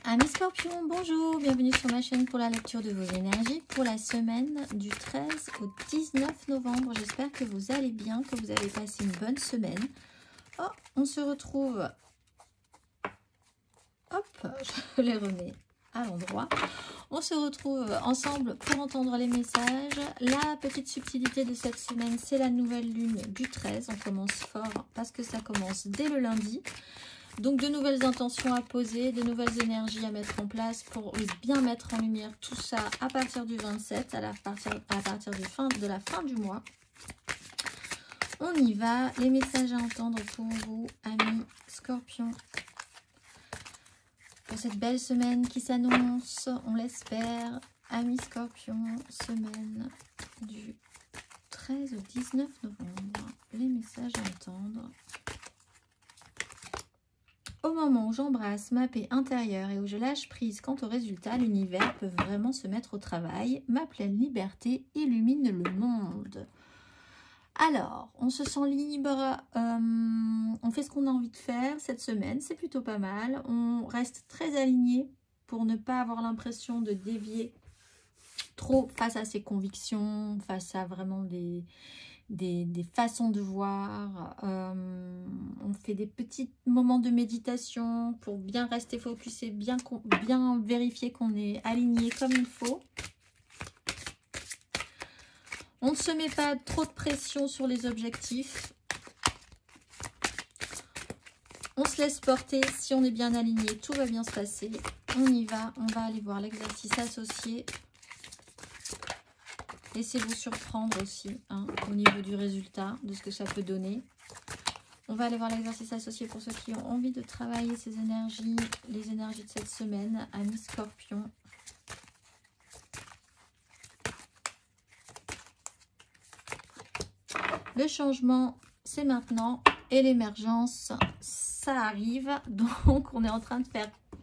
Amis Scorpions, bonjour, bienvenue sur ma chaîne pour la lecture de vos énergies pour la semaine du 13 au 19 novembre. J'espère que vous allez bien, que vous avez passé une bonne semaine. Oh, on se retrouve, hop, je les remets à l'endroit. On se retrouve ensemble pour entendre les messages. La petite subtilité de cette semaine, c'est la nouvelle lune du 13. On commence fort parce que ça commence dès le lundi. Donc de nouvelles intentions à poser, de nouvelles énergies à mettre en place pour bien mettre en lumière tout ça à partir du 27, à partir de la fin du mois. On y va, les messages à entendre pour vous, amis Scorpions. Pour cette belle semaine qui s'annonce, on l'espère, amis Scorpions, semaine du 13 au 19 novembre. Les messages à entendre. Au moment où j'embrasse ma paix intérieure et où je lâche prise quant au résultat, l'univers peut vraiment se mettre au travail. Ma pleine liberté illumine le monde. Alors, on se sent libre, on fait ce qu'on a envie de faire cette semaine, c'est plutôt pas mal. On reste très aligné pour ne pas avoir l'impression de dévier trop face à ses convictions, face à vraiment des façons de voir. On fait des petits moments de méditation pour bien rester focusé, bien vérifier qu'on est aligné comme il faut. On ne se met pas trop de pression sur les objectifs. On se laisse porter. Si on est bien aligné, tout va bien se passer. On y va. On va aller voir l'exercice associé. Laissez-vous surprendre aussi au niveau du résultat, de ce que ça peut donner. On va aller voir l'exercice associé pour ceux qui ont envie de travailler ces énergies, les énergies de cette semaine, amis Scorpions. Le changement, c'est maintenant, et l'émergence, ça arrive. Donc, on est en train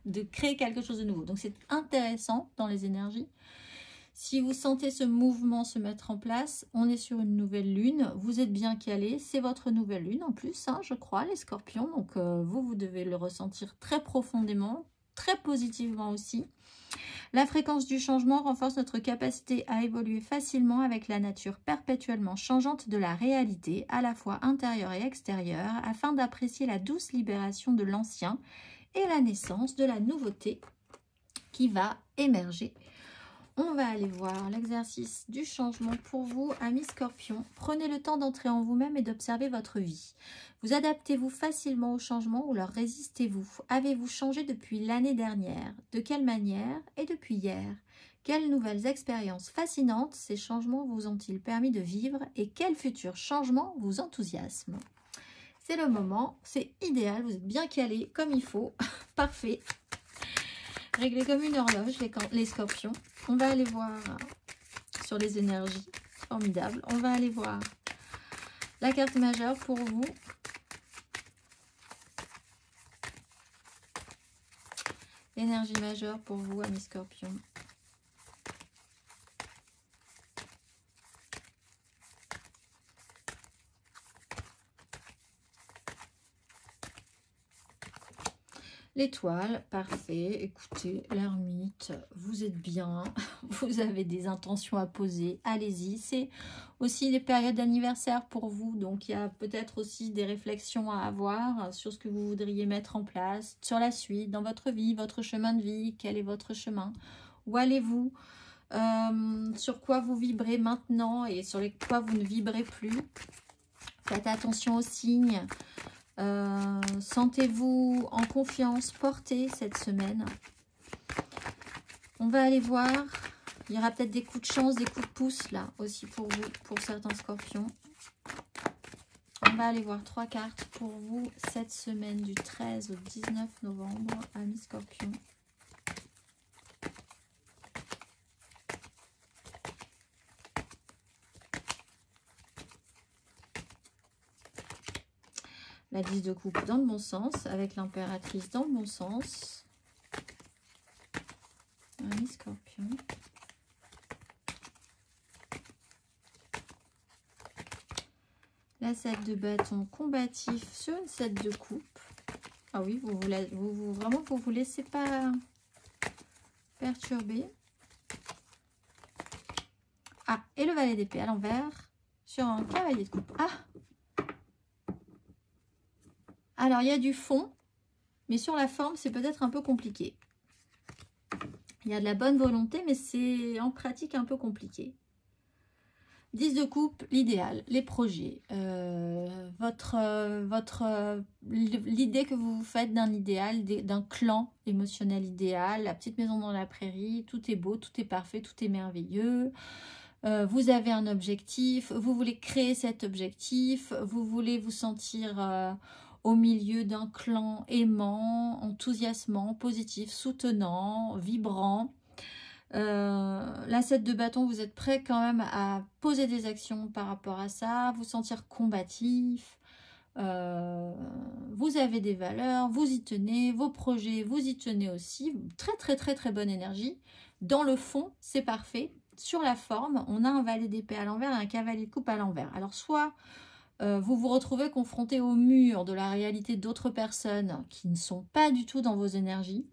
de créer quelque chose de nouveau. Donc, c'est intéressant dans les énergies. Si vous sentez ce mouvement se mettre en place, on est sur une nouvelle lune. Vous êtes bien calé. C'est votre nouvelle lune en plus, je crois, les Scorpions. Donc, vous devez le ressentir très profondément, très positivement aussi. La fréquence du changement renforce notre capacité à évoluer facilement avec la nature perpétuellement changeante de la réalité, à la fois intérieure et extérieure, afin d'apprécier la douce libération de l'ancien et la naissance de la nouveauté qui va émerger. On va aller voir l'exercice du changement pour vous, amis Scorpions. Prenez le temps d'entrer en vous-même et d'observer votre vie. Vous adaptez-vous facilement aux changements ou leur résistez-vous? Avez-vous changé depuis l'année dernière? De quelle manière et depuis hier? Quelles nouvelles expériences fascinantes ces changements vous ont-ils permis de vivre et quels futurs changements vous enthousiasment? C'est le moment, c'est idéal, vous êtes bien calés comme il faut, parfait. Réglé comme une horloge, les Scorpions. On va aller voir sur les énergies. Formidable. On va aller voir la carte majeure pour vous. L'énergie majeure pour vous, amis Scorpions. L'étoile, parfait. Écoutez, l'ermite, vous êtes bien, vous avez des intentions à poser, allez-y. C'est aussi des périodes d'anniversaire pour vous, donc il y a peut-être aussi des réflexions à avoir sur ce que vous voudriez mettre en place, sur la suite, dans votre vie, votre chemin de vie, quel est votre chemin, où allez-vous, sur quoi vous vibrez maintenant et sur les quoi vous ne vibrez plus. Faites attention aux signes. Sentez-vous en confiance, portée cette semaine. On va aller voir. Il y aura peut-être des coups de chance, des coups de pouce là aussi pour vous, pour certains Scorpions. On va aller voir 3 cartes pour vous cette semaine du 13 au 19 novembre, amis Scorpions. La 10 de coupe dans le bon sens, avec l'impératrice dans le bon sens. Amis Scorpions. La 7 de bâton combatif sur une 7 de coupe. Ah oui, vraiment, vous vous laissez pas perturbé. Ah, et le valet d'épée à l'envers sur un cavalier de coupe. Ah! Alors, il y a du fond, mais sur la forme, c'est peut-être un peu compliqué. Il y a de la bonne volonté, mais c'est en pratique un peu compliqué. 10 de coupe, l'idéal, les projets, l'idée que vous vous faites d'un idéal, d'un clan émotionnel idéal, la petite maison dans la prairie, tout est beau, tout est parfait, tout est merveilleux. Vous avez un objectif, vous voulez créer cet objectif, vous voulez vous sentir au milieu d'un clan aimant, enthousiasmant, positif, soutenant, vibrant. La 7 de bâton, vous êtes prêt quand même à poser des actions par rapport à ça, vous sentir combatif, vous avez des valeurs, vous y tenez, vos projets, vous y tenez aussi, très bonne énergie. Dans le fond, c'est parfait. Sur la forme, on a un valet d'épée à l'envers et un cavalier de coupe à l'envers. Alors soit vous vous retrouvez confronté au mur de la réalité d'autres personnes qui ne sont pas du tout dans vos énergies,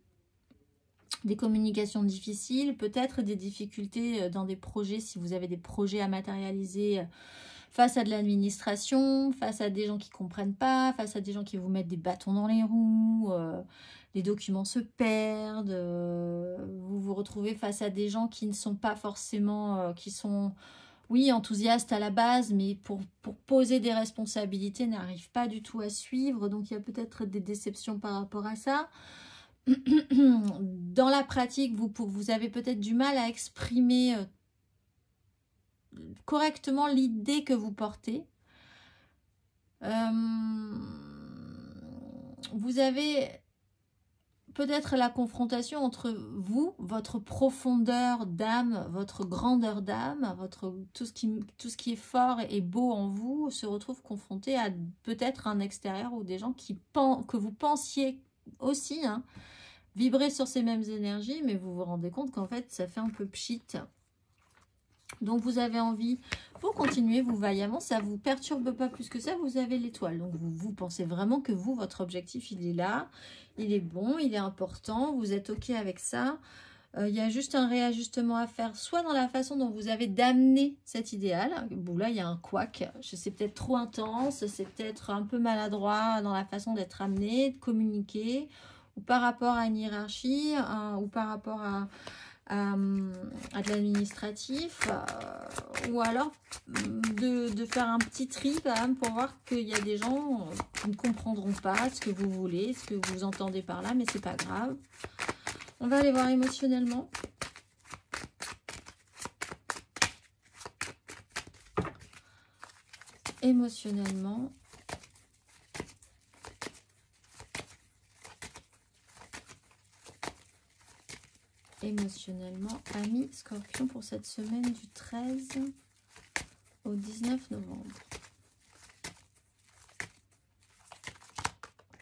des communications difficiles, peut-être des difficultés dans des projets, si vous avez des projets à matérialiser face à de l'administration, face à des gens qui ne comprennent pas, face à des gens qui vous mettent des bâtons dans les roues, les documents se perdent, vous vous retrouvez face à des gens qui ne sont pas forcément, qui sont, oui, enthousiastes à la base, mais pour poser des responsabilités, n'arrivent pas du tout à suivre, donc il y a peut-être des déceptions par rapport à ça. Dans la pratique, vous avez peut-être du mal à exprimer correctement l'idée que vous portez. Vous avez peut-être la confrontation entre vous, votre profondeur d'âme, votre grandeur d'âme, tout ce qui est fort et beau en vous se retrouve confronté à peut-être un extérieur ou des gens que vous pensiez aussi, hein, vibrer sur ces mêmes énergies, mais vous vous rendez compte qu'en fait, ça fait un peu pchit. Donc, vous avez envie, vous continuez, vous vaillamment, ça ne vous perturbe pas plus que ça, vous avez l'étoile. Donc, vous pensez vraiment que vous, votre objectif, il est là, il est bon, il est important, vous êtes OK avec ça. Il y a juste un réajustement à faire, soit dans la façon dont vous avez d'amener cet idéal. Bon, là, il y a un couac, c'est peut-être trop intense, c'est peut-être un peu maladroit dans la façon d'être amené, de communiquer, ou par rapport à une hiérarchie, ou par rapport à de l'administratif, ou alors de faire un petit tri quand même pour voir qu'il y a des gens qui ne comprendront pas ce que vous voulez, ce que vous entendez par là, mais c'est pas grave. On va aller voir émotionnellement. Émotionnellement. Émotionnellement, amis Scorpion pour cette semaine du 13 au 19 novembre.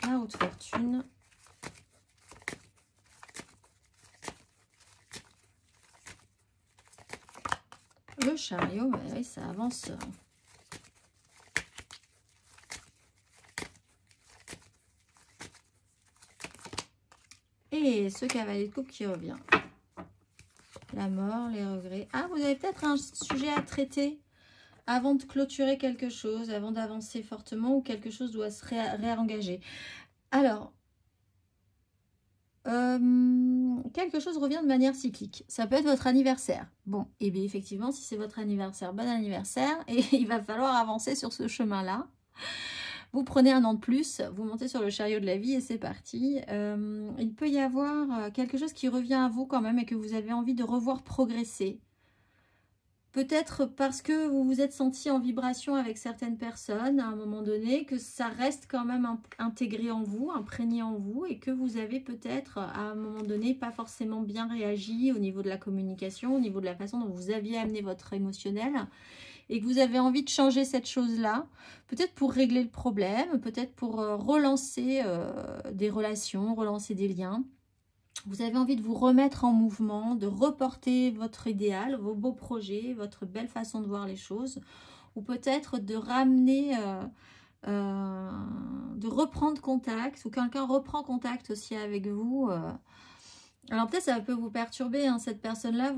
La haute fortune. Le chariot, bah oui, ça avance. Et ce cavalier de coupe qui revient. La mort, les regrets. Ah, vous avez peut-être un sujet à traiter avant de clôturer quelque chose, avant d'avancer fortement, ou quelque chose doit se réengager. Alors, quelque chose revient de manière cyclique. Ça peut être votre anniversaire. Bon, et bien effectivement, si c'est votre anniversaire, bon anniversaire. Et il va falloir avancer sur ce chemin-là. Vous prenez un an de plus, vous montez sur le chariot de la vie et c'est parti. Il peut y avoir quelque chose qui revient à vous quand même et que vous avez envie de revoir progresser. Peut-être parce que vous vous êtes senti en vibration avec certaines personnes à un moment donné, que ça reste quand même intégré en vous, imprégné en vous, et que vous avez peut-être à un moment donné pas forcément bien réagi au niveau de la communication, au niveau de la façon dont vous aviez amené votre émotionnel, et que vous avez envie de changer cette chose-là, peut-être pour régler le problème, peut-être pour relancer des relations, relancer des liens. Vous avez envie de vous remettre en mouvement, de reporter votre idéal, vos beaux projets, votre belle façon de voir les choses, ou peut-être de ramener, de reprendre contact, ou quelqu'un reprend contact aussi avec vous, Alors peut-être ça peut vous perturber, hein, cette personne-là,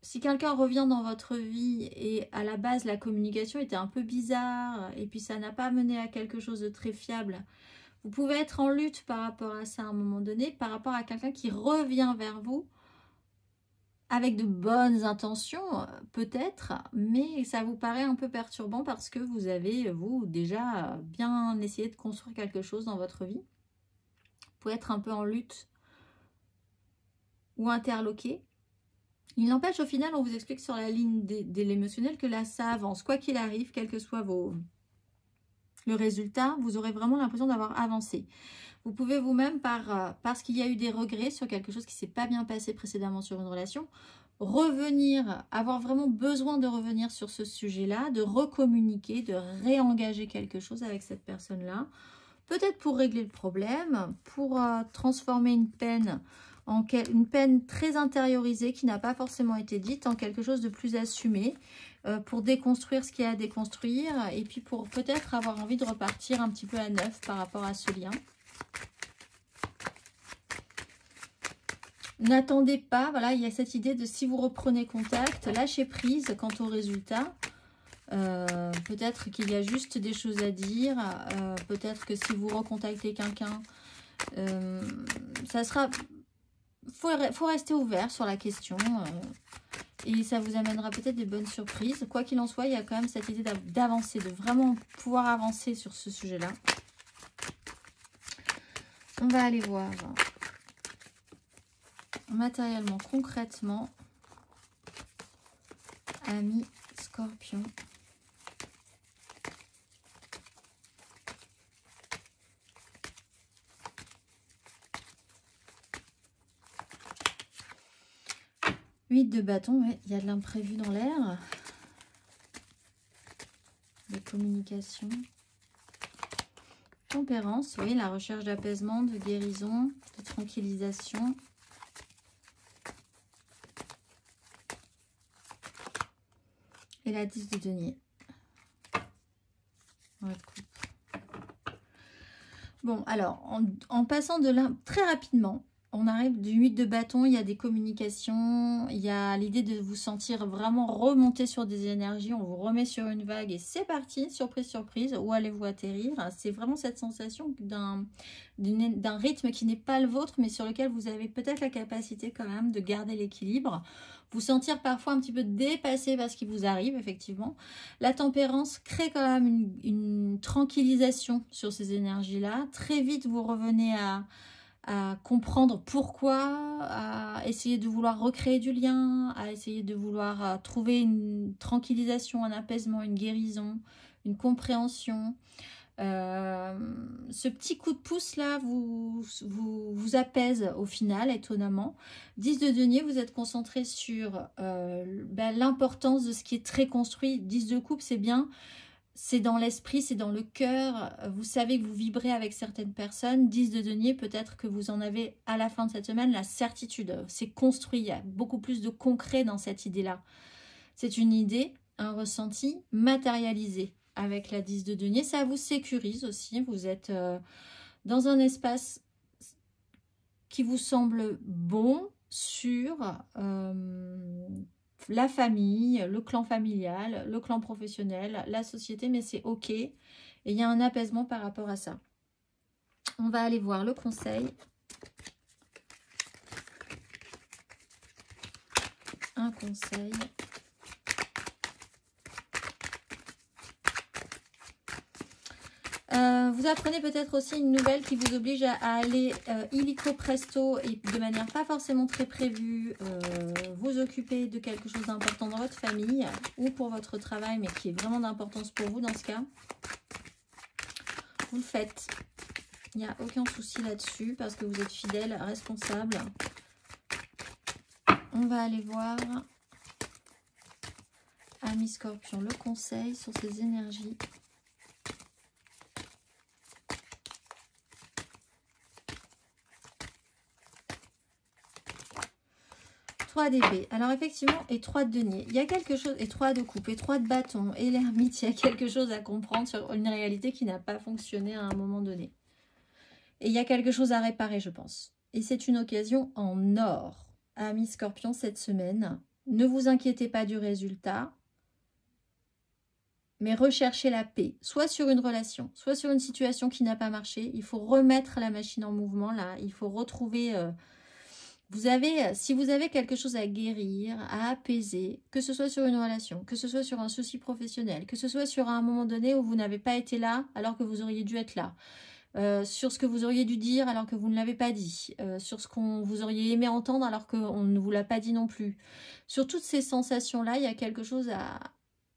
si quelqu'un revient dans votre vie et à la base la communication était un peu bizarre et puis ça n'a pas mené à quelque chose de très fiable, vous pouvez être en lutte par rapport à ça à un moment donné, par rapport à quelqu'un qui revient vers vous avec de bonnes intentions, peut-être, mais ça vous paraît un peu perturbant parce que vous avez, vous, déjà bien essayé de construire quelque chose dans votre vie. Vous pouvez être un peu en lutte ou interloqué. Il n'empêche, au final, on vous explique sur la ligne de l'émotionnel que là, ça avance. Quoi qu'il arrive, quel que soit le résultat, vous aurez vraiment l'impression d'avoir avancé. Vous pouvez vous-même, parce qu'il y a eu des regrets sur quelque chose qui ne s'est pas bien passé précédemment sur une relation, revenir, avoir vraiment besoin de revenir sur ce sujet-là, de recommuniquer, de réengager quelque chose avec cette personne-là. Peut-être pour régler le problème, pour transformer une peine en une peine très intériorisée qui n'a pas forcément été dite en quelque chose de plus assumé, pour déconstruire ce qu'il y a à déconstruire et puis pour peut-être avoir envie de repartir un petit peu à neuf par rapport à ce lien. N'attendez pas, voilà, il y a cette idée de si vous reprenez contact, lâchez prise quant au résultat. Peut-être qu'il y a juste des choses à dire, peut-être que si vous recontactez quelqu'un, ça sera... Faut rester ouvert sur la question et ça vous amènera peut-être des bonnes surprises. Quoi qu'il en soit, il y a quand même cette idée d'avancer, de vraiment pouvoir avancer sur ce sujet-là. On va aller voir matériellement, concrètement, amis Scorpion. De bâton, ouais, il y a de l'imprévu dans l'air. De communication. Tempérance, oui, la recherche d'apaisement, de guérison, de tranquillisation. Et la 10 de denier. Bon, alors, en passant de là très rapidement, on arrive du 8 de bâton, il y a des communications, il y a l'idée de vous sentir vraiment remonter sur des énergies, on vous remet sur une vague et c'est parti, surprise, surprise, où allez-vous atterrir? C'est vraiment cette sensation d'un rythme qui n'est pas le vôtre, mais sur lequel vous avez peut-être la capacité quand même de garder l'équilibre. Vous sentir parfois un petit peu dépassé par ce qui vous arrive, effectivement. La tempérance crée quand même une tranquillisation sur ces énergies-là. Très vite, vous revenez à comprendre pourquoi, à essayer de vouloir recréer du lien, à essayer de vouloir trouver une tranquillisation, un apaisement, une guérison, une compréhension. Ce petit coup de pouce là vous apaise au final, étonnamment. 10 de denier, vous êtes concentré sur l'importance de ce qui est très construit. 10 de coupe, c'est bien. C'est dans l'esprit, c'est dans le cœur. Vous savez que vous vibrez avec certaines personnes. 10 de denier, peut-être que vous en avez à la fin de cette semaine la certitude. C'est construit, il y a beaucoup plus de concret dans cette idée-là. C'est une idée, un ressenti matérialisé avec la 10 de denier. Ça vous sécurise aussi. Vous êtes dans un espace qui vous semble bon, sûr, la famille, le clan familial, le clan professionnel, la société, mais c'est ok. Et il y a un apaisement par rapport à ça. On va aller voir le conseil. Un conseil. Vous apprenez peut-être aussi une nouvelle qui vous oblige à aller illico presto et de manière pas forcément très prévue, vous occuper de quelque chose d'important dans votre famille ou pour votre travail, mais qui est vraiment d'importance pour vous dans ce cas. Vous le faites. Il n'y a aucun souci là-dessus parce que vous êtes fidèle, responsable. On va aller voir, ami Scorpion, le conseil sur ces énergies. 3 d'épée. Alors effectivement, et 3 de denier. Il y a quelque chose, et 3 de coupe, et 3 de bâton, et l'ermite, il y a quelque chose à comprendre sur une réalité qui n'a pas fonctionné à un moment donné. Et il y a quelque chose à réparer, je pense. Et c'est une occasion en or, amis Scorpion, cette semaine. Ne vous inquiétez pas du résultat, mais recherchez la paix, soit sur une relation, soit sur une situation qui n'a pas marché. Il faut remettre la machine en mouvement, là. Il faut retrouver... si vous avez quelque chose à guérir, à apaiser, que ce soit sur une relation, que ce soit sur un souci professionnel, que ce soit sur un moment donné où vous n'avez pas été là alors que vous auriez dû être là, sur ce que vous auriez dû dire alors que vous ne l'avez pas dit, sur ce qu'on vous auriez aimé entendre alors qu'on ne vous l'a pas dit non plus. Sur toutes ces sensations-là, il y a quelque chose à...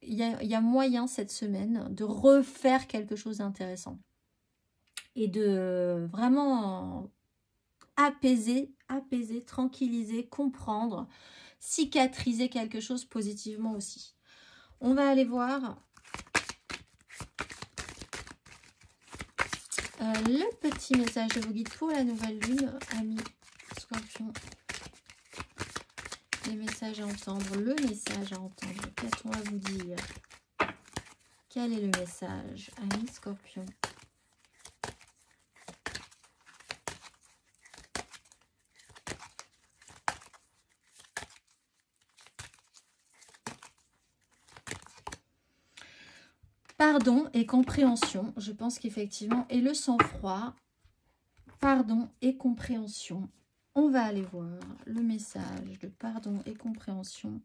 Il y a moyen cette semaine de refaire quelque chose d'intéressant et de vraiment apaiser, tranquilliser, comprendre, cicatriser quelque chose positivement aussi. On va aller voir le petit message de vos guides pour la nouvelle lune, amis Scorpion. Les messages à entendre, le message à entendre. Qu'a-t-on à vous dire? Quel est le message, amis Scorpion? Pardon et compréhension, je pense qu'effectivement, et le sang-froid, pardon et compréhension. On va aller voir le message de pardon et compréhension.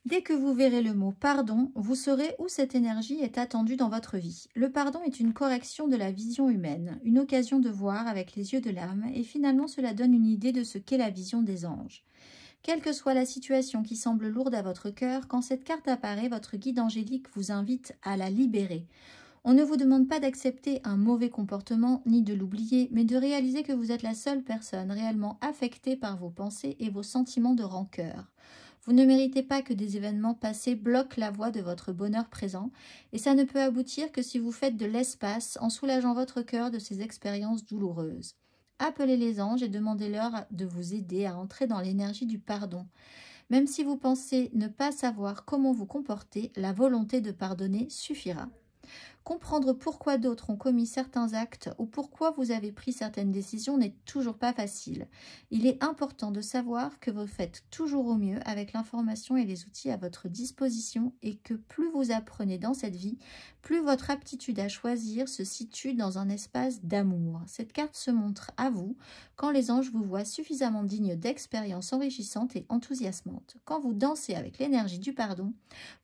Dès que vous verrez le mot pardon, vous saurez où cette énergie est attendue dans votre vie. Le pardon est une correction de la vision humaine, une occasion de voir avec les yeux de l'âme, et finalement cela donne une idée de ce qu'est la vision des anges. Quelle que soit la situation qui semble lourde à votre cœur, quand cette carte apparaît, votre guide angélique vous invite à la libérer. On ne vous demande pas d'accepter un mauvais comportement ni de l'oublier, mais de réaliser que vous êtes la seule personne réellement affectée par vos pensées et vos sentiments de rancœur. Vous ne méritez pas que des événements passés bloquent la voie de votre bonheur présent, et ça ne peut aboutir que si vous faites de l'espace en soulageant votre cœur de ces expériences douloureuses. Appelez les anges et demandez-leur de vous aider à entrer dans l'énergie du pardon. Même si vous pensez ne pas savoir comment vous comporter, la volonté de pardonner suffira. Comprendre pourquoi d'autres ont commis certains actes ou pourquoi vous avez pris certaines décisions n'est toujours pas facile. Il est important de savoir que vous faites toujours au mieux avec l'information et les outils à votre disposition et que plus vous apprenez dans cette vie, plus votre aptitude à choisir se situe dans un espace d'amour. Cette carte se montre à vous quand les anges vous voient suffisamment digne d'expériences enrichissantes et enthousiasmantes. Quand vous dansez avec l'énergie du pardon,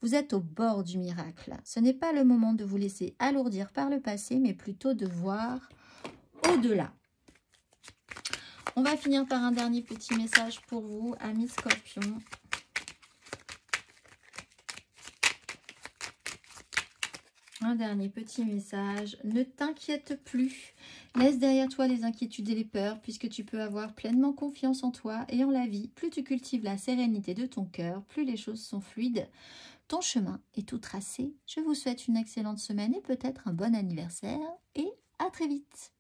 vous êtes au bord du miracle. Ce n'est pas le moment de vous laisser alourdir par le passé, mais plutôt de voir au-delà. On va finir par un dernier petit message pour vous, amis Scorpion. Un dernier petit message. Ne t'inquiète plus. Laisse derrière toi les inquiétudes et les peurs, puisque tu peux avoir pleinement confiance en toi et en la vie. Plus tu cultives la sérénité de ton cœur, plus les choses sont fluides. Ton chemin est tout tracé. Je vous souhaite une excellente semaine et peut-être un bon anniversaire. Et à très vite.